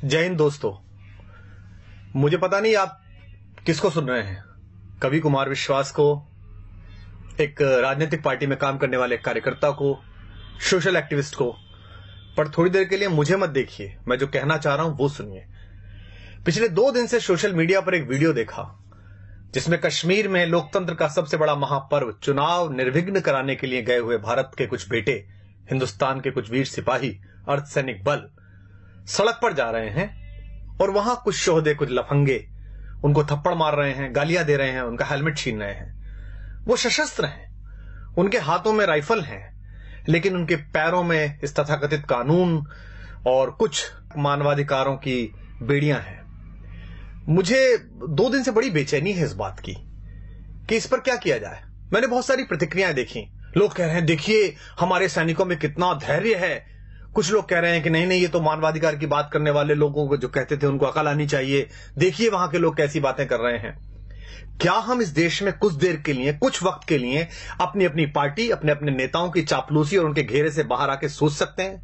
जय हिंद दोस्तों। मुझे पता नहीं आप किसको सुन रहे हैं, कवि कुमार विश्वास को, एक राजनीतिक पार्टी में काम करने वाले कार्यकर्ता को, सोशल एक्टिविस्ट को, पर थोड़ी देर के लिए मुझे मत देखिए, मैं जो कहना चाह रहा हूं वो सुनिए। पिछले 2 दिन से सोशल मीडिया पर एक वीडियो देखा जिसमें कश्मीर में लोकतंत्र का सबसे बड़ा महापर्व चुनाव निर्विघ्न कराने के लिए गए हुए भारत के कुछ बेटे, हिंदुस्तान के कुछ वीर सिपाही, अर्धसैनिक बल सड़क पर जा रहे हैं और वहां कुछ शोहदे, कुछ लफंगे उनको थप्पड़ मार रहे हैं, गालियां दे रहे हैं, उनका हेलमेट छीन रहे हैं। वो सशस्त्र हैं, उनके हाथों में राइफल हैं, लेकिन उनके पैरों में इस तथाकथित कानून और कुछ मानवाधिकारों की बेड़ियां हैं। मुझे 2 दिन से बड़ी बेचैनी है इस बात की कि इस पर क्या किया जाए। मैंने बहुत सारी प्रतिक्रियाएं देखी। लोग कह रहे हैं देखिए हमारे सैनिकों में कितना धैर्य है। कुछ लोग कह रहे हैं कि नहीं ये तो मानवाधिकार की बात करने वाले लोगों को जो कहते थे उनको अकल आनी चाहिए, देखिए वहां के लोग कैसी बातें कर रहे हैं। क्या हम इस देश में कुछ देर के लिए, कुछ वक्त के लिए अपनी अपनी पार्टी, अपने अपने नेताओं की चापलूसी और उनके घेरे से बाहर आके सोच सकते हैं?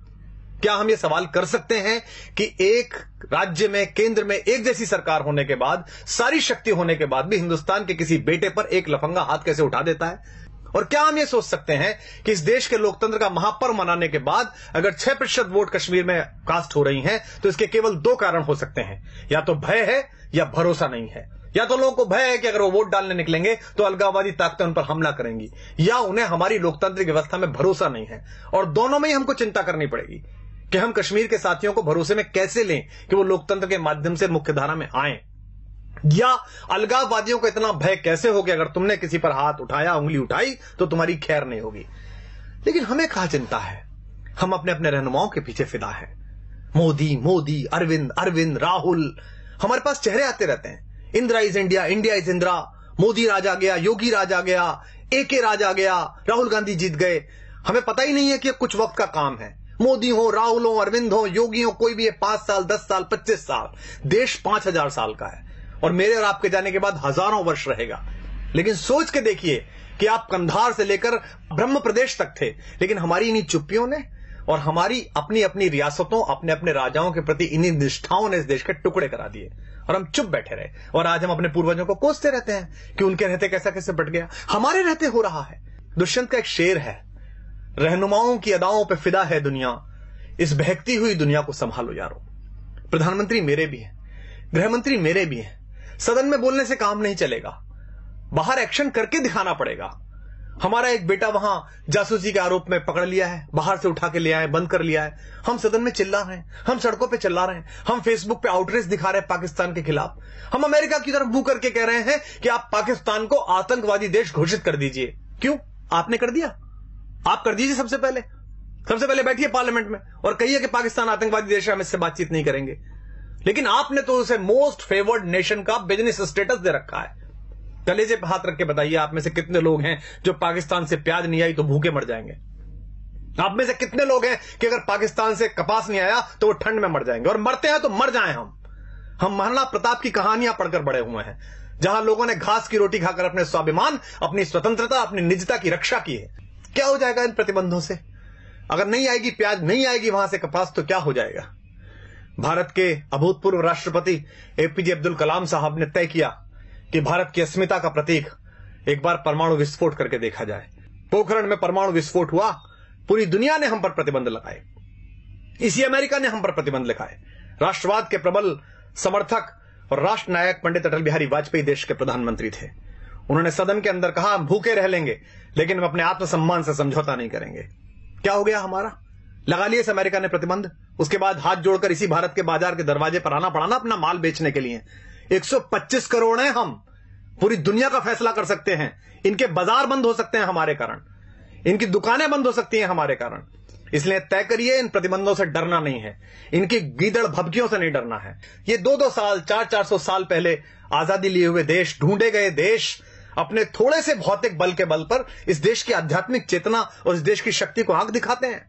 क्या हम ये सवाल कर सकते हैं कि एक राज्य में, केंद्र में एक जैसी सरकार होने के बाद, सारी शक्ति होने के बाद भी हिंदुस्तान के किसी बेटे पर एक लफंगा हाथ कैसे उठा देता है? और क्या हम ये सोच सकते हैं कि इस देश के लोकतंत्र का महापर्व मनाने के बाद अगर 6% वोट कश्मीर में कास्ट हो रही हैं तो इसके केवल 2 कारण हो सकते हैं, या तो भय है या भरोसा नहीं है। या तो लोगों को भय है कि अगर वो वोट डालने निकलेंगे तो अलगाववादी ताकतें उन पर हमला करेंगी, या उन्हें हमारी लोकतांत्रिक व्यवस्था में भरोसा नहीं है। और दोनों में ही हमको चिंता करनी पड़ेगी कि हम कश्मीर के साथियों को भरोसे में कैसे लें कि वो लोकतंत्र के माध्यम से मुख्यधारा में आए, या अलगाववादियों को इतना भय कैसे हो कि अगर तुमने किसी पर हाथ उठाया, उंगली उठाई तो तुम्हारी खैर नहीं होगी। लेकिन हमें कहां चिंता है, हम अपने अपने रहनुमाओं के पीछे फिदा हैं। मोदी मोदी, अरविंद अरविंद, राहुल, हमारे पास चेहरे आते रहते हैं। Indira is India, India is Indira, Modi राज आ गया, योगी राज आ गया, AK राज आ गया, राहुल गांधी जीत गए। हमें पता ही नहीं है कि कुछ वक्त का काम है। मोदी हो, राहुल हो, अरविंद हो, योगी हो, कोई भी है, 5 साल, 10 साल, 25 साल, देश 5000 साल का है और मेरे और आपके जाने के बाद हजारों वर्ष रहेगा। लेकिन सोच के देखिए कि आप कंधार से लेकर ब्रह्म प्रदेश तक थे, लेकिन हमारी इन्हीं चुप्पियों ने और हमारी अपनी अपनी रियासतों, अपने अपने राजाओं के प्रति इन्हीं निष्ठाओं ने इस देश के टुकड़े करा दिए और हम चुप बैठे रहे। और आज हम अपने पूर्वजों को कोसते रहते हैं कि उनके रहते कैसा कैसे बट गया, हमारे रहते हो रहा है। दुष्यंत का एक शेर है, रहनुमाओं की अदाओं पे फिदा है दुनिया, इस बहकती हुई दुनिया को संभालो यारो। प्रधानमंत्री मेरे भी हैं, गृहमंत्री मेरे भी हैं। सदन में बोलने से काम नहीं चलेगा, बाहर एक्शन करके दिखाना पड़ेगा। हमारा एक बेटा वहां जासूसी के आरोप में पकड़ लिया है, बाहर से उठा के ले आए, बंद कर लिया है। हम सदन में चिल्ला रहे हैं, हम सड़कों पे चिल्ला रहे हैं, हम फेसबुक पे आउटरीच दिखा रहे हैं पाकिस्तान के खिलाफ। हम अमेरिका की तरफ मुंह करके कह रहे हैं कि आप पाकिस्तान को आतंकवादी देश घोषित कर दीजिए। क्यों? आपने कर दिया, आप कर दीजिए। सबसे पहले बैठिए पार्लियामेंट में और कहिए कि पाकिस्तान आतंकवादी देश है, हम इससे बातचीत नहीं करेंगे। लेकिन आपने तो उसे मोस्ट फेवर्ड नेशन का बिजनेस स्टेटस दे रखा है। कलेजे पे हाथ रख के बताइए, आप में से कितने लोग हैं जो पाकिस्तान से प्याज नहीं आई तो भूखे मर जाएंगे? आप में से कितने लोग हैं कि अगर पाकिस्तान से कपास नहीं आया तो वो ठंड में मर जाएंगे? और मरते हैं तो मर जाएं हम महाराणा प्रताप की कहानियां पढ़कर बड़े हुए हैं, जहां लोगों ने घास की रोटी खाकर अपने स्वाभिमान, अपनी स्वतंत्रता, अपनी निजता की रक्षा की है। क्या हो जाएगा इन प्रतिबंधों से? अगर नहीं आएगी प्याज, नहीं आएगी वहां से कपास, तो क्या हो जाएगा? भारत के अभूतपूर्व राष्ट्रपति APJ अब्दुल कलाम साहब ने तय किया कि भारत की अस्मिता का प्रतीक एक बार परमाणु विस्फोट करके देखा जाए। पोखरण में परमाणु विस्फोट हुआ, पूरी दुनिया ने हम पर प्रतिबंध लगाए, इसी अमेरिका ने हम पर प्रतिबंध लगाए। राष्ट्रवाद के प्रबल समर्थक और राष्ट्र नायक पंडित अटल बिहारी वाजपेयी देश के प्रधानमंत्री थे। उन्होंने सदन के अंदर कहा, हम भूखे रह लेंगे लेकिन हम अपने आत्मसम्मान से समझौता नहीं करेंगे। क्या हो गया हमारा? लगा लिए इस अमेरिका ने प्रतिबंध। उसके बाद हाथ जोड़कर इसी भारत के बाजार के दरवाजे पर आना पड़ा ना अपना माल बेचने के लिए। 125 करोड़ हैं हम, पूरी दुनिया का फैसला कर सकते हैं। इनके बाजार बंद हो सकते हैं हमारे कारण, इनकी दुकानें बंद हो सकती हैं हमारे कारण। इसलिए तय करिए, इन प्रतिबंधों से डरना नहीं है, इनकी गीदड़ भभकियों से नहीं डरना है। ये 2-2 साल, 400-400 साल पहले आजादी लिए हुए देश, ढूंढे गए देश, अपने थोड़े से भौतिक बल के बल पर इस देश की आध्यात्मिक चेतना और इस देश की शक्ति को आंख दिखाते हैं।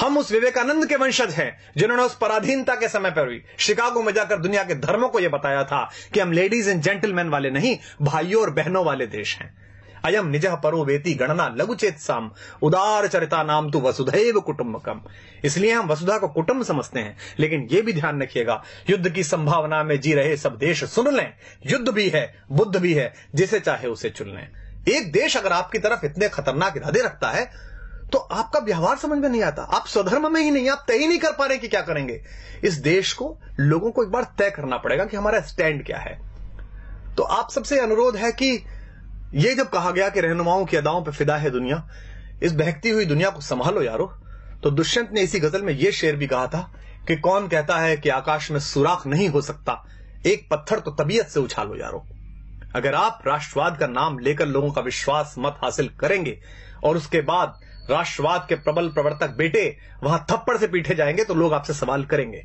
हम उस विवेकानंद के वंशज हैं जिन्होंने उस पराधीनता के समय पर भी शिकागो में जाकर दुनिया के धर्मों को यह बताया था कि हम लेडीज एंड जेंटलमैन वाले नहीं, भाइयों और बहनों वाले देश हैं। अयम निजः परो वेति गणना लघुचेतसाम उदार चरिता नाम तु वसुधैव कुटुंबकम। इसलिए हम वसुधा को कुटुंब समझते हैं, लेकिन यह भी ध्यान रखिएगा, युद्ध की संभावना में जी रहे सब देश सुन लें, युद्ध भी है, बुद्ध भी है, जिसे चाहे उसे चुन लें। एक देश अगर आपकी तरफ इतने खतरनाक इरादे रखता है तो आपका व्यवहार समझ में नहीं आता, आप स्वधर्म में ही नहीं, आप तय ही नहीं कर पा रहे कि क्या करेंगे। इस देश को, लोगों को एक बार तय करना पड़ेगा कि हमारा स्टैंड क्या है। तो आप सबसे अनुरोध है कि ये जब कहा गया कि रहनुमाओं की अदाओं पर फिदा है दुनिया, इस बहकती हुई दुनिया को संभालो यारो, तो दुष्यंत ने इसी गजल में यह शेर भी कहा था कि कौन कहता है कि आकाश में सुराख नहीं हो सकता, एक पत्थर तो तबीयत से उछालो यारो। अगर आप राष्ट्रवाद का नाम लेकर लोगों का विश्वास मत हासिल करेंगे और उसके बाद राष्ट्रवाद के प्रबल प्रवर्तक बेटे वहां थप्पड़ से पीटे जाएंगे तो लोग आपसे सवाल करेंगे।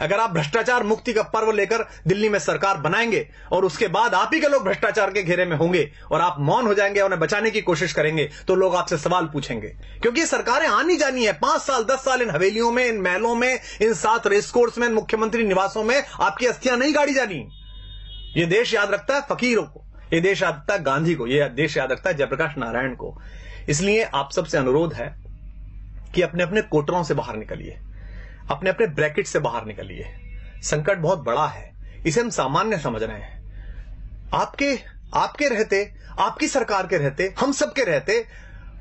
अगर आप भ्रष्टाचार मुक्ति का पर्व लेकर दिल्ली में सरकार बनाएंगे और उसके बाद आप ही के लोग भ्रष्टाचार के घेरे में होंगे और आप मौन हो जाएंगे, उन्हें बचाने की कोशिश करेंगे, तो लोग आपसे सवाल पूछेंगे। क्योंकि सरकारें आनी जानी है, 5 साल 10 साल इन हवेलियों में, इन महलों में, इन 7 रेसकोर्स में, मुख्यमंत्री निवासों में आपकी अस्थियां नहीं गाड़ी जानी। ये देश याद रखता है फकीरों को, ये देश याद रखता है गांधी को, ये देश याद रखता है जयप्रकाश नारायण को। इसलिए आप सबसे अनुरोध है कि अपने अपने कोटरों से बाहर निकलिए, अपने अपने ब्रैकेट से बाहर निकलिए। संकट बहुत बड़ा है, इसे हम सामान्य समझ रहे हैं। आपके रहते, आपकी सरकार के रहते, हम सब के रहते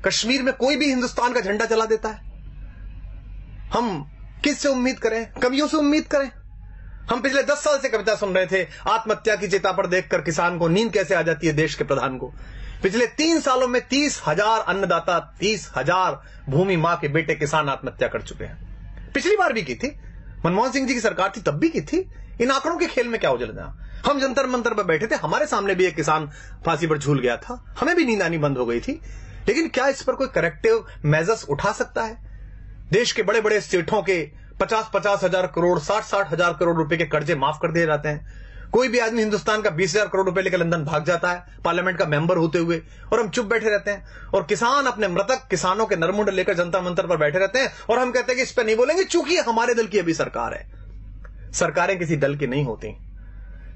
कश्मीर में कोई भी हिंदुस्तान का झंडा चला देता है। हम किससे उम्मीद करें? कवियों से उम्मीद करें? हम पिछले 10 साल से कविता सुन रहे थे, आत्महत्या की चिता पर देखकर किसान को नींद कैसे आ जाती है देश के प्रधान को। पिछले 3 सालों में 30,000 अन्नदाता, 30,000 भूमि मां के बेटे किसान आत्महत्या कर चुके हैं। पिछली बार भी की थी, मनमोहन सिंह जी की सरकार थी तब भी की थी। इन आंकड़ों के खेल में क्या उलझना? हम जंतर मंतर पर बैठे थे, हमारे सामने भी एक किसान फांसी पर झूल गया था, हमें भी नींद आनी बंद हो गई थी। लेकिन क्या इस पर कोई करेक्टिव मेजर्स उठा सकता है? देश के बड़े बड़े सेठों के 50-50 हजार करोड़, 60-60 हजार करोड़ रुपए के कर्जे माफ कर दिए जाते हैं। कोई भी आदमी हिंदुस्तान का 20,000 करोड़ रुपए लेकर लंदन भाग जाता है पार्लियामेंट का मेंबर होते हुए, और हम चुप बैठे रहते हैं। और किसान अपने मृतक किसानों के नरमुंड लेकर जनता मंत्र पर बैठे रहते हैं और हम कहते हैं कि इस पर नहीं बोलेंगे चूंकि हमारे दल की अभी सरकार है। सरकारें किसी दल की नहीं होती,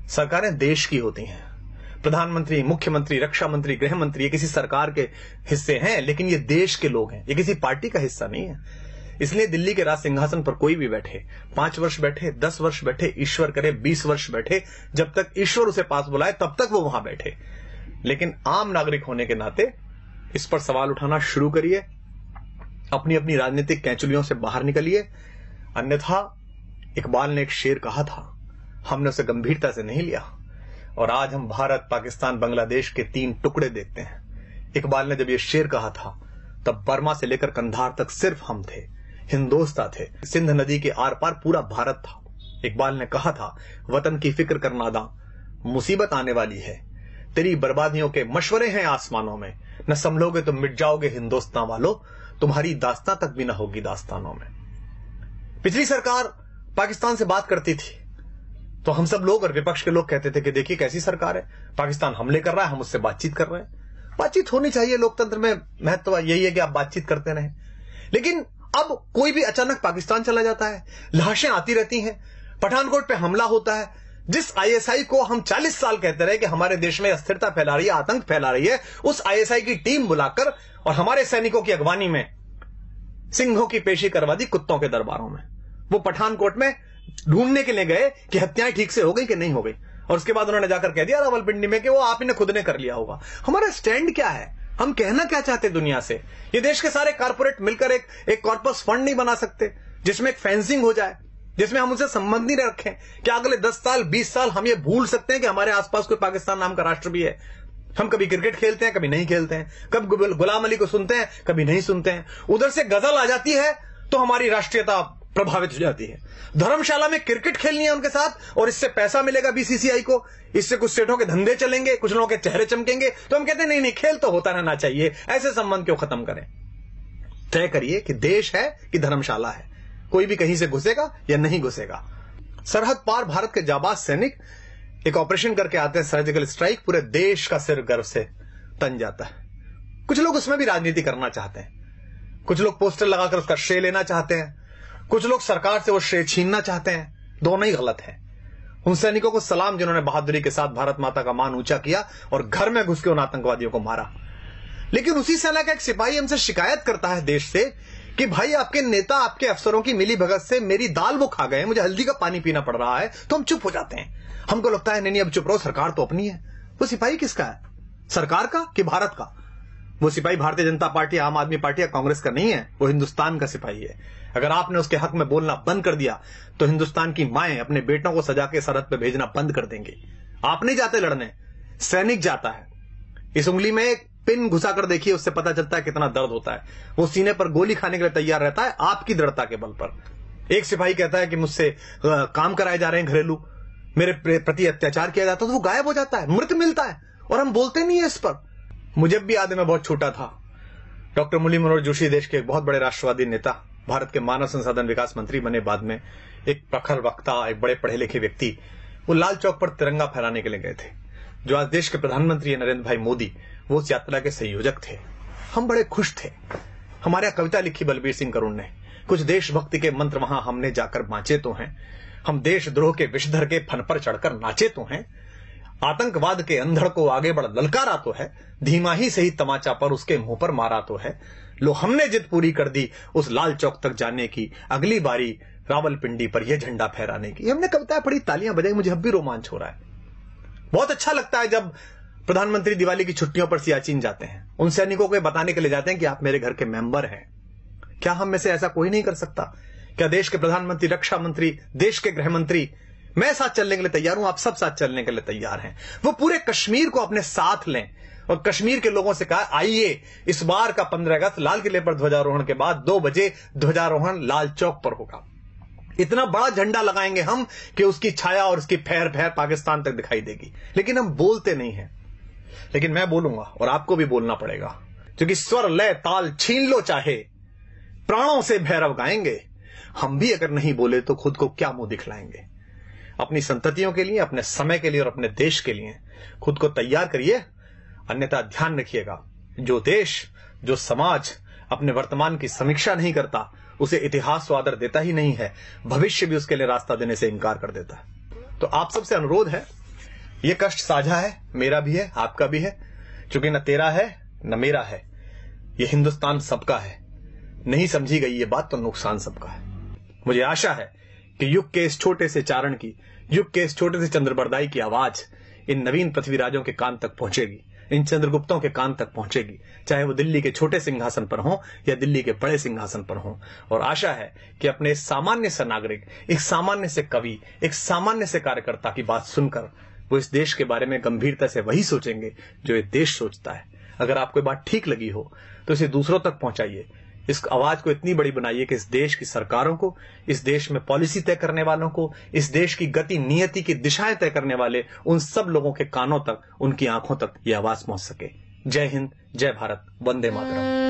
सरकारें देश की होती हैं। प्रधानमंत्री, मुख्यमंत्री, रक्षा मंत्री, गृह मंत्री ये किसी सरकार के हिस्से हैं, लेकिन ये देश के लोग हैं, ये किसी पार्टी का हिस्सा नहीं है। इसलिए दिल्ली के राज सिंहासन पर कोई भी बैठे, 5 वर्ष बैठे, 10 वर्ष बैठे, ईश्वर करे 20 वर्ष बैठे, जब तक ईश्वर उसे पास बुलाए तब तक वो वहां बैठे। लेकिन आम नागरिक होने के नाते इस पर सवाल उठाना शुरू करिए, अपनी अपनी राजनीतिक कैंचुलियों से बाहर निकलिए। अन्यथा इकबाल ने एक शेर कहा था, हमने उसे गंभीरता से नहीं लिया और आज हम भारत, पाकिस्तान, बांग्लादेश के 3 टुकड़े देखते हैं। इकबाल ने जब यह शेर कहा था तब बर्मा से लेकर कंधार तक सिर्फ हम थे, हिंदोस्तान थे, सिंध नदी के आर पार पूरा भारत था। इकबाल ने कहा था, वतन की फिक्र कर नादा, मुसीबत आने वाली है, तेरी बर्बादियों के मशवरे हैं आसमानों में, न संभलोगे तो मिट जाओगे हिंदुस्तान वालों, तुम्हारी दास्तां तक भी न होगी दास्तानों में। पिछली सरकार पाकिस्तान से बात करती थी तो हम सब लोग और विपक्ष के लोग कहते थे कि देखिए कैसी सरकार है, पाकिस्तान हमले कर रहा है, हम उससे बातचीत कर रहे हैं। बातचीत होनी चाहिए, लोकतंत्र में महत्व यही है कि आप बातचीत करते रहें। लेकिन अब कोई भी अचानक पाकिस्तान चला जाता है, लाशें आती रहती हैं, पठानकोट पे हमला होता है। जिस आईएसआई को हम 40 साल कहते रहे कि हमारे देश में अस्थिरता फैला रही है, आतंक फैला रही है, उस आईएसआई की टीम बुलाकर और हमारे सैनिकों की अगवानी में सिंहों की पेशी करवा दी कुत्तों के दरबारों में। वो पठानकोट में ढूंढने के लिए गए कि हत्याएं ठीक से हो गई कि नहीं हो गई, और उसके बाद उन्होंने जाकर कह दिया रावलपिंडी में कि वो आप ही ने खुद ने कर लिया होगा। हमारा स्टैंड क्या है? हम कहना क्या चाहते दुनिया से? ये देश के सारे कारपोरेट मिलकर एक कॉर्पस फंड नहीं बना सकते जिसमें एक फेंसिंग हो जाए, जिसमें हम उनसे संबंध नहीं रखें? क्या अगले 10 साल 20 साल हम ये भूल सकते हैं कि हमारे आसपास कोई पाकिस्तान नाम का राष्ट्र भी है? हम कभी क्रिकेट खेलते हैं, कभी नहीं खेलते हैं, कभी गुलाम अली को सुनते हैं, कभी नहीं सुनते हैं। उधर से गजल आ जाती है तो हमारी राष्ट्रीयता प्रभावित हो जाती है। धर्मशाला में क्रिकेट खेलनी है उनके साथ और इससे पैसा मिलेगा बीसीसीआई को, इससे कुछ सेठों के धंधे चलेंगे, कुछ लोगों के चेहरे चमकेंगे, तो हम कहते हैं नहीं, खेल तो होता रहना चाहिए, ऐसे संबंध क्यों खत्म करें? तय करिए कि देश है कि धर्मशाला है, कोई भी कहीं से घुसेगा या नहीं घुसेगा। सरहद पार भारत के जाबाज सैनिक एक ऑपरेशन करके आते हैं, सर्जिकल स्ट्राइक, पूरे देश का सिर गर्व से तन जाता है। कुछ लोग उसमें भी राजनीति करना चाहते हैं, कुछ लोग पोस्टर लगाकर उसका श्रेय लेना चाहते हैं, कुछ लोग सरकार से वो श्रेय छीनना चाहते हैं। दोनों ही गलत हैं। उन सैनिकों को सलाम जिन्होंने बहादुरी के साथ भारत माता का मान ऊंचा किया और घर में घुस के उन आतंकवादियों को मारा। लेकिन उसी सेना का एक सिपाही हमसे शिकायत करता है देश से कि भाई आपके नेता आपके अफसरों की मिली भगत से मेरी दाल वो खा गए, मुझे हल्दी का पानी पीना पड़ रहा है, तो हम चुप हो जाते हैं। हमको लगता है नहीं अब चुप रहो, सरकार तो अपनी है। वो सिपाही किसका है, सरकार का कि भारत का? वो सिपाही भारतीय जनता पार्टी, आम आदमी पार्टी या कांग्रेस का नहीं है, वो हिंदुस्तान का सिपाही है। अगर आपने उसके हक में बोलना बंद कर दिया तो हिंदुस्तान की माएं अपने बेटों को सजा के सरहद पे भेजना बंद कर देंगे। आप नहीं जाते लड़ने, सैनिक जाता है। इस उंगली में एक पिन घुसा कर देखिए, उससे पता चलता है कितना दर्द होता है। वो सीने पर गोली खाने के लिए तैयार रहता है आपकी दृढ़ता के बल पर। एक सिपाही कहता है कि मुझसे काम कराए जा रहे हैं घरेलू, मेरे प्रति अत्याचार किया जाता है, तो वो गायब हो जाता है, मृत मिलता है, और हम बोलते नहीं है इस पर। मुझे भी याद है, मैं बहुत छोटा था, डॉक्टर मुरली मनोहर जोशी देश के एक बहुत बड़े राष्ट्रवादी नेता, भारत के मानव संसाधन विकास मंत्री बने बाद में, एक प्रखर वक्ता, एक बड़े पढ़े लिखे व्यक्ति, वो लाल चौक पर तिरंगा फहराने के लिए गए थे। जो आज देश के प्रधानमंत्री है नरेंद्र भाई मोदी, वो उस यात्रा के संयोजक थे। हम बड़े खुश थे। हमारे यहाँ कविता लिखी बलबीर सिंह करुण ने, कुछ देशभक्ति के मंत्र वहां हमने जाकर बांचे तो हैं, हम देशद्रोह के विषधर के फन पर चढ़कर नाचे तो हैं, आतंकवाद के अंधड़ को आगे बढ़ ललकारा तो है, धीमा ही सही तमाचा पर उसके मुंह पर मारा तो है, लो हमने जिद पूरी कर दी उस लाल चौक तक जाने की, अगली बारी रावलपिंडी पर यह झंडा फहराने की। हमने कविताएं पढ़ी, तालियां बजाई, मुझे अब भी रोमांच हो रहा है। बहुत अच्छा लगता है जब प्रधानमंत्री दिवाली की छुट्टियों पर सियाचिन जाते हैं, उन सैनिकों को बताने के लिए जाते हैं कि आप मेरे घर के मेंबर हैं। क्या हम में से ऐसा कोई नहीं कर सकता? क्या देश के प्रधानमंत्री, रक्षा मंत्री, देश के गृह मंत्री, मैं साथ चलने के लिए तैयार हूं, आप सब साथ चलने के लिए तैयार हैं। वो पूरे कश्मीर को अपने साथ लें और कश्मीर के लोगों से कहा आइए इस बार का 15 अगस्त लाल किले पर ध्वजारोहण के बाद 2 बजे ध्वजारोहण लाल चौक पर होगा। इतना बड़ा झंडा लगाएंगे हम कि उसकी छाया और उसकी फहर फहर पाकिस्तान तक दिखाई देगी। लेकिन हम बोलते नहीं हैं। लेकिन मैं बोलूंगा और आपको भी बोलना पड़ेगा, क्योंकि स्वर लय ताल छीन लो चाहे, प्राणों से भैरव गाएंगे। हम भी अगर नहीं बोले तो खुद को क्या मुंह दिखलाएंगे? अपनी संततियों के लिए, अपने समय के लिए और अपने देश के लिए खुद को तैयार करिए। अन्यथा ध्यान रखिएगा, जो देश, जो समाज अपने वर्तमान की समीक्षा नहीं करता, उसे इतिहास तो आदर देता ही नहीं है, भविष्य भी उसके लिए रास्ता देने से इनकार कर देता है। तो आप सबसे अनुरोध है, ये कष्ट साझा है, मेरा भी है, आपका भी है, क्योंकि न तेरा है न मेरा है, ये हिंदुस्तान सबका है। नहीं समझी गई ये बात तो नुकसान सबका है। मुझे आशा है कि युग के इस छोटे से चारण की, युग के इस छोटे से चंद्रबरदाई की आवाज इन नवीन पृथ्वीराजों के कान तक पहुंचेगी, इन चंद्रगुप्तों के कान तक पहुंचेगी, चाहे वो दिल्ली के छोटे सिंहासन पर हो या दिल्ली के बड़े सिंहासन पर हो। और आशा है कि अपने सामान्य से नागरिक, एक सामान्य से कवि, एक सामान्य से कार्यकर्ता की बात सुनकर वो इस देश के बारे में गंभीरता से वही सोचेंगे जो ये देश सोचता है। अगर आपको बात ठीक लगी हो तो इसे दूसरों तक पहुंचाइए, इस आवाज को इतनी बड़ी बनाइए कि इस देश की सरकारों को, इस देश में पॉलिसी तय करने वालों को, इस देश की गति नियति की दिशाएं तय करने वाले उन सब लोगों के कानों तक, उनकी आंखों तक ये आवाज पहुंच सके। जय हिंद, जय भारत, वंदे मातरम।